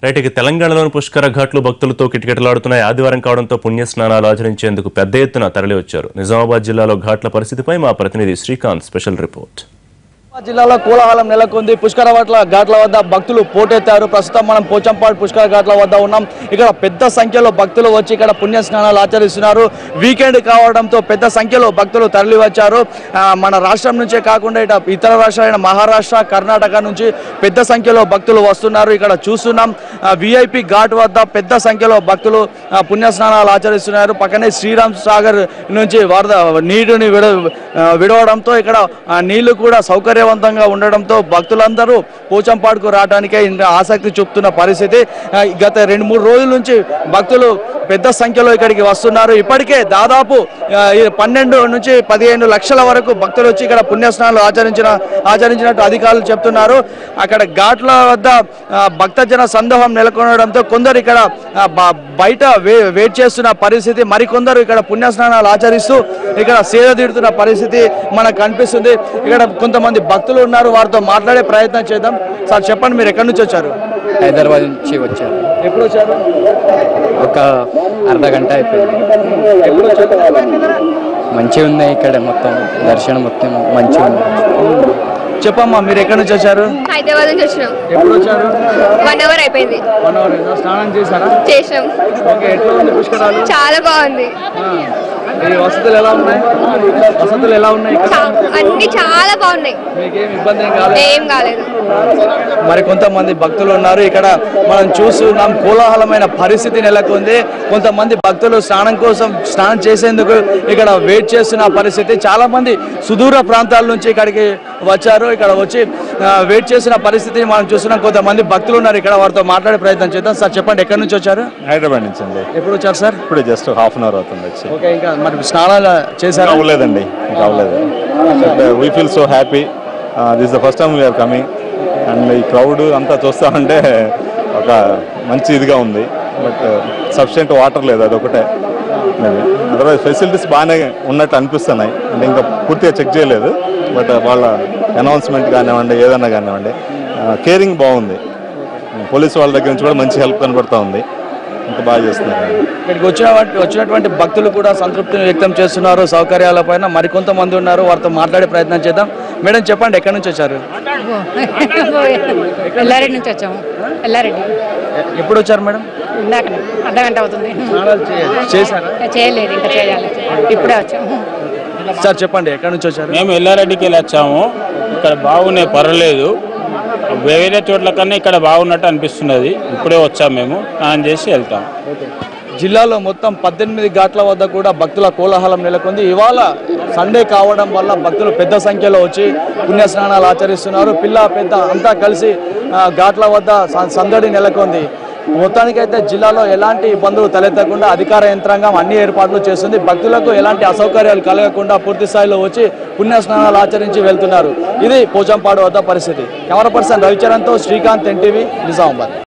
రైట్కి తెలంగాణలోని పుష్కర ఘాట్లు భక్తులతో కిటకిటలాడుతున్నాయి. ఆదివారం కావడంతో పుణ్యస్నానాలు ఆచరించేందుకు పెద్ద ఎత్తున తరలివచ్చారు. నిజామాబాద్ జిల్లాలో ఘాట్ల పరిస్థితిపై మా ప్రతినిధి శ్రీకాంత్ స్పెషల్ రిపోర్ట్. జిల్లాలో కోలాహలం నెలకొంది. పుష్కర ఘాట్ల వద్ద భక్తులు పోటెత్తారు. ప్రస్తుతం మనం పోచంపాడు పుష్కర ఘాట్ల వద్ద ఉన్నాం. ఇక్కడ పెద్ద సంఖ్యలో భక్తులు వచ్చి ఇక్కడ పుణ్య స్నానాలు ఆచరిస్తున్నారు. వీకెండ్ కావడంతో పెద్ద సంఖ్యలో భక్తులు తరలి వచ్చారు. మన రాష్ట్రం నుంచే కాకుండా ఇతర రాష్ట్రాలైన మహారాష్ట్ర, కర్ణాటక నుంచి పెద్ద సంఖ్యలో భక్తులు వస్తున్నారు. ఇక్కడ చూస్తున్నాం విఐపి ఘాట్ వద్ద పెద్ద సంఖ్యలో భక్తులు పుణ్య స్నానాలు ఆచరిస్తున్నారు. పక్కనే శ్రీరామ్ సాగర్ నుంచి వరద నీటిని విడవడంతో ఇక్కడ నీళ్లు కూడా సౌకర్యవంతంగా ఉండడంతో భక్తులందరూ పోచంపాడుకు రావడానికే ఆసక్తి చూపుతున్న పరిస్థితి. గత 2-3 రోజుల నుంచి భక్తులు పెద్ద సంఖ్యలో ఇక్కడికి వస్తున్నారు. ఇప్పటికే దాదాపు 12 నుంచి 15 లక్షల వరకు భక్తులు వచ్చి ఇక్కడ పుణ్యస్నానాలు ఆచరించినట్టు అధికారులు చెప్తున్నారు. అక్కడ ఘాట్ల వద్ద భక్తజన సందోహం నెలకొనడంతో కొందరు ఇక్కడ బయట వెయిట్ చేస్తున్న పరిస్థితి, మరికొందరు ఇక్కడ పుణ్యస్నానాలు ఆచరిస్తూ ఇక్కడ సేద తీరుతున్న పరిస్థితి మనకు కనిపిస్తుంది. ఇక్కడ కొంతమంది భక్తులు ఉన్నారు, వారితో మాట్లాడే ప్రయత్నం చేద్దాం. సార్ చెప్పండి, మీరు ఎక్కడి నుంచి వచ్చారు? హైదరాబాద్ నుంచి వచ్చారు. ఎప్పుడు వచ్చారు? ఒక అర్ధగంట అయిపోయింది. ఎప్పుడు వచ్చారు? మంచిగా ఉంది ఇక్కడ, మొత్తం దర్శనం మొత్తం మంచిగా ఉంది. చెప్పమ్మా, మీరు ఎక్కడి నుంచి వచ్చారు? హైదరాబాద్ నుంచి వచ్చినాం. ఎప్పుడు వచ్చారు? 1 అవర్ అయిపోయింది. 1 అవర్ అయిందా? స్నానం చేశారా? చేసినాం. ఓకే, ఎట్లా ఉంది పుష్కరాలు? చాలా బాగుంది. ఈ వసతులు ఎలా ఉన్నాయి? వసతులు ఎలా ఉన్నాయి? అన్ని చాలా బాగున్నాయి. మీకేం ఇబ్బంది ఏం కాలేదు. మరి కొంతమంది భక్తులు ఉన్నారు. ఇక్కడ మనం చూస్తున్నాం కోలాహలమైన పరిస్థితి నెలకొంది. కొంతమంది భక్తులు స్నానం చేసేందుకు ఇక్కడ వెయిట్ చేస్తున్న పరిస్థితి. చాలా మంది సుదూర ప్రాంతాల నుంచి ఇక్కడికి వచ్చారు. ఇక్కడ వచ్చి వెయిట్ చేసిన పరిస్థితిని మనం చూస్తున్నాం. కొంతమంది భక్తులు ఉన్నారు ఇక్కడ, వారితో మాట్లాడే ప్రయత్నం చేద్దాం. సార్ చెప్పండి, ఎక్కడి నుంచి వచ్చారు? హైదరాబాద్ నుంచి అండి. ఎప్పుడు వచ్చారు సార్? ఇప్పుడు జస్ట్ హాఫ్ అన్ అవర్ అవుతుంది వచ్చి. ఓకే, ఇంకా మరి స్నానాలు చేశారు? అవ్వలేదండి, ఇంకా అవ్వలేదు. We feel so happy. This the first time we are coming. And ఈ క్రౌడ్ అంతా చూస్తా ఉంటే ఒక మంచి ఇదిగా ఉంది. బట్ సఫిషియెంట్ వాటర్ లేదు, అదొకటే. మేబీ అదర్వైజ్ ఫెసిలిటీస్ బాగానే ఉన్నట్టు అనిపిస్తున్నాయి. అంటే ఇంకా పూర్తిగా చెక్ చేయలేదు. బట్ వాళ్ళ అనౌన్స్మెంట్ కానివ్వండి, ఏదన్నా కానివ్వండి, కేరింగ్ బాగుంది. పోలీసు వాళ్ళ దగ్గర నుంచి కూడా మంచి హెల్ప్ కనబడుతూ ఉంది. ఇంకా బాగా చేస్తున్నారు. ఇక్కడికి వచ్చినటువంటి భక్తులు కూడా సంతృప్తిని వ్యక్తం చేస్తున్నారు సౌకర్యాల పైన. మరికొంతమంది ఉన్నారు, వారితో మాట్లాడే ప్రయత్నం చేద్దాం. మేడం చెప్పండి, ఎక్కడి నుంచి వచ్చారు? ఎల్లారెడ్డి నుంచి వచ్చాము. ఎల్లారెడ్డి. ఎప్పుడు వచ్చారు మేడం? ఇందాక అర్ధగంట అవుతుంది. చేశారా? చేయలేదు, ఇంకా చేయాలి. ఇప్పుడే వచ్చాము. సార్ చెప్పండి, ఎక్కడి నుంచి వచ్చారు? మేము ఎల్లారెడ్డికి వెళ్ళి వచ్చాము. ఇక్కడ బాగున్నాయి, పర్వాలేదు. వేరే చోట్ల కన్నా ఇక్కడ బాగున్నట్టు అనిపిస్తున్నది. ఇప్పుడే వచ్చాము, మేము స్నానం చేసి వెళ్తాం. జిల్లాలో మొత్తం 18 ఘాట్ల వద్ద కూడా భక్తుల కోలాహలం నెలకొంది. ఇవాళ సండే కావడం వల్ల భక్తులు పెద్ద సంఖ్యలో వచ్చి పుణ్య స్నానాలు ఆచరిస్తున్నారు. పిల్ల పెద్ద అంతా కలిసి ఘాట్ల వద్ద సందడి నెలకొంది. మొత్తానికైతే జిల్లాలో ఎలాంటి ఇబ్బందులు తలెత్తకుండా అధికార యంత్రాంగం అన్ని ఏర్పాట్లు చేస్తుంది. భక్తులకు ఎలాంటి అసౌకర్యాలు కలగకుండా పూర్తి స్థాయిలో వచ్చి పుణ్య స్నానాలు ఆచరించి వెళ్తున్నారు. ఇది పోచంపాడు వద్ద పరిస్థితి. కెమెరా పర్సన్ రవిచరణ్తో శ్రీకాంత్, ఎన్టీవీ, నిజామాబాద్.